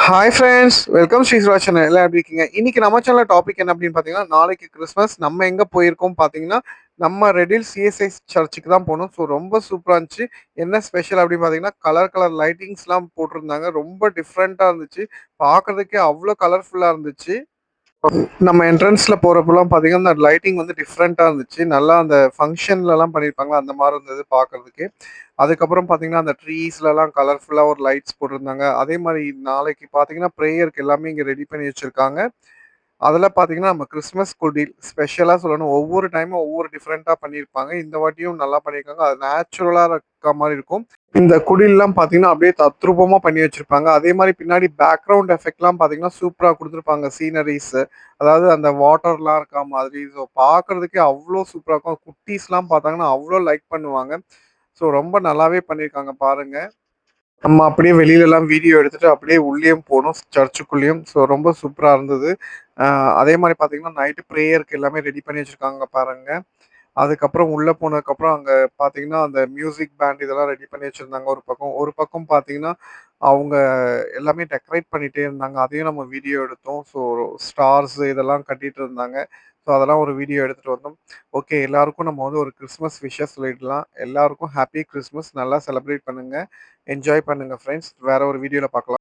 Hi friends, welcome Sri சுரா channel. எல்லாம் எப்படி இருக்கீங்க? இன்னைக்கு நம்ம சேனல் டாபிக் என்ன அப்படின்னு பார்த்தீங்கன்னா, நாளைக்கு கிறிஸ்மஸ். நம்ம எங்க போயிருக்கோம் பார்த்தீங்கன்னா, நம்ம ரெடில் சிஎஸ்ஐ சர்ச்சுக்கு தான் போனோம். ஸோ ரொம்ப சூப்பரா இருந்துச்சு. என்ன ஸ்பெஷல் அப்படின்னு பார்த்தீங்கன்னா, கலர் கலர் லைட்டிங்ஸ்லாம் போட்டிருந்தாங்க. ரொம்ப டிஃப்ரெண்ட்டா இருந்துச்சு. பார்க்கறதுக்கே அவ்வளோ கலர்ஃபுல்லா இருந்துச்சு. நம்ம என்ட்ரன்ஸ்ல போறப்பலாம் பார்த்தீங்கன்னா, அந்த லைட்டிங் வந்து டிஃப்ரெண்ட்டா இருந்துச்சு. நல்லா அந்த ஃபங்ஷன்லலாம் பண்ணியிருப்பாங்கல்ல, அந்த மாரி இருந்தது பார்க்கறதுக்கே. அதுக்கப்புறம் பார்த்தீங்கன்னா, அந்த ட்ரீஸ்லலாம் கலர்ஃபுல்லா ஒரு லைட்ஸ் போட்டிருந்தாங்க. அதே மாரி நாளைக்கு பார்த்தீங்கன்னா, பிரேயருக்கு எல்லாமே இங்க ரெடி பண்ணி வச்சிருக்காங்க. அதுல பார்த்தீங்கன்னா, நம்ம கிறிஸ்மஸ் குடில் ஸ்பெஷலா சொல்லணும். ஒவ்வொரு டைமும் ஒவ்வொரு டிஃபரெண்ட்டா பண்ணியிருப்பாங்க. இந்த வாட்டியும் நல்லா பண்ணியிருக்காங்க. அது நேச்சுரலா இருக்க மாரி இருக்கும். இந்த குடில்லாம் பார்த்தீங்கன்னா, அப்படியே தத்ரூபமா பண்ணி வச்சிருப்பாங்க. அதே மாரி பின்னாடி பேக்கிரவுண்ட் எஃபெக்ட்லாம் பார்த்தீங்கன்னா, சூப்பரா குடுத்துருப்பாங்க. சீனரீஸ் அதாவது அந்த வாட்டர்லாம் இருக்கா மாதிரி. ஸோ பார்க்கறதுக்கே அவ்ளோ சூப்பரா இருக்கும். குட்டீஸ்லாம் பார்த்தாங்கன்னா, அவ்ளோ லைக் பண்ணுவாங்க. ஸோ ரொம்ப நல்லாவே பண்ணியிருக்காங்க பாருங்க. நம்ம அப்படியே வெளியிலலாம் வீடியோ எடுத்துட்டு அப்படியே உள்ளேயும் போனோம் சர்ச்சுக்குள்ளேயும். ஸோ ரொம்ப சூப்பரா இருந்தது. அ அதே மாரி பார்த்தீங்கன்னா, நைட்டு பிரேயருக்கு எல்லாமே ரெடி பண்ணி வச்சிருக்காங்க பாருங்க. அதுக்கப்புறம் உள்ள போனதுக்கப்புறம் அங்க பார்த்தீங்கன்னா, அந்த மியூசிக் பேண்ட் இதெல்லாம் ரெடி பண்ணி வச்சிருந்தாங்க ஒரு பக்கம். ஒரு பக்கம் பார்த்தீங்கன்னா, அவங்க எல்லாமே டெக்கரேட் பண்ணிட்டே இருந்தாங்க. அதையும் நம்ம வீடியோ எடுத்தோம். ஸோ ஸ்டார்ஸ் இதெல்லாம் கட்டிட்டு இருந்தாங்க. ஸோ அதெல்லாம் ஒரு வீடியோ எடுத்துட்டு வந்தோம். ஓகே, எல்லாருக்கும் நம்ம வந்து ஒரு கிறிஸ்மஸ் விஷஸ் சொல்லிடலாம். எல்லாருக்கும் ஹேப்பி கிறிஸ்மஸ். நல்லா செலிப்ரேட் பண்ணுங்க. என்ஜாய் பண்ணுங்க ஃப்ரெண்ட்ஸ். வேற ஒரு வீடியோல பார்க்கலாம்.